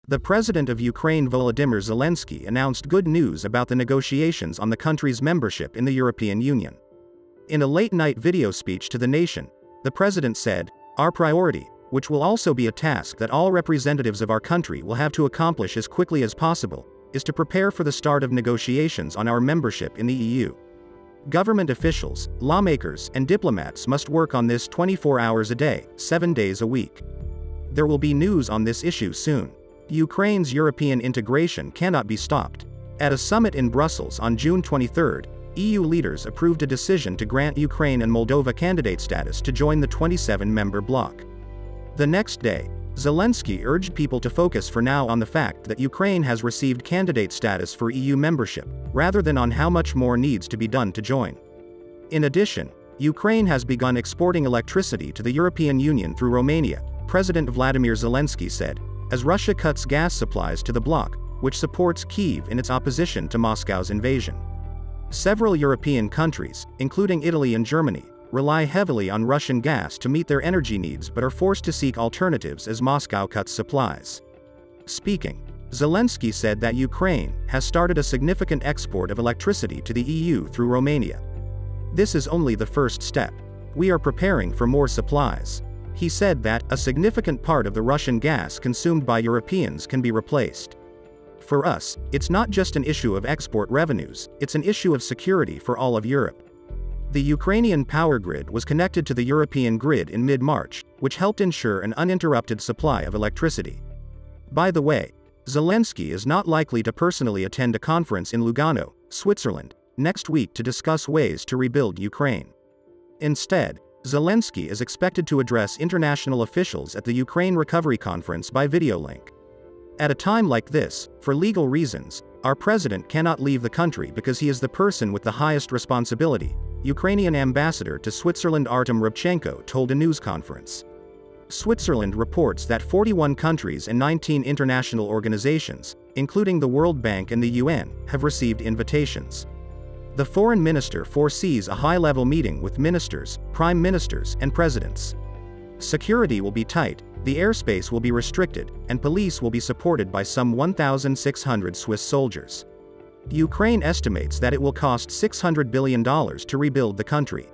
The president of Ukraine Volodymyr Zelensky announced good news about the negotiations on the country's membership in the European Union. In a late-night video speech to the nation, the president said, "Our priority, which will also be a task that all representatives of our country will have to accomplish as quickly as possible, is to prepare for the start of negotiations on our membership in the EU. Government officials, lawmakers, and diplomats must work on this 24 hours a day, 7 days a week. There will be news on this issue soon. Ukraine's European integration cannot be stopped." At a summit in Brussels on June 23, EU leaders approved a decision to grant Ukraine and Moldova candidate status to join the 27-member bloc. The next day, Zelensky urged people to focus for now on the fact that Ukraine has received candidate status for EU membership, rather than on how much more needs to be done to join. In addition, Ukraine has begun exporting electricity to the European Union through Romania, President Vladimir Zelensky said, as Russia cuts gas supplies to the bloc, which supports Kyiv in its opposition to Moscow's invasion. Several European countries, including Italy and Germany, rely heavily on Russian gas to meet their energy needs but are forced to seek alternatives as Moscow cuts supplies. Speaking, Zelensky said that Ukraine has started a significant export of electricity to the EU through Romania. "This is only the first step. We are preparing for more supplies." He said that a significant part of the Russian gas consumed by Europeans can be replaced. "For us, it's not just an issue of export revenues, it's an issue of security for all of Europe." The Ukrainian power grid was connected to the European grid in mid-March, which helped ensure an uninterrupted supply of electricity. By the way, Zelensky is not likely to personally attend a conference in Lugano, Switzerland, next week to discuss ways to rebuild Ukraine. Instead, Zelensky is expected to address international officials at the Ukraine Recovery Conference by video link. At a time like this, for legal reasons, our president cannot leave the country because he is the person with the highest responsibility, Ukrainian ambassador to Switzerland Artem Rybchenko told a news conference. Switzerland reports that 41 countries and 19 international organizations, including the World Bank and the UN, have received invitations. The foreign minister foresees a high-level meeting with ministers, prime ministers, and presidents. Security will be tight, the airspace will be restricted, and police will be supported by some 1,600 Swiss soldiers. Ukraine estimates that it will cost $600 billion to rebuild the country.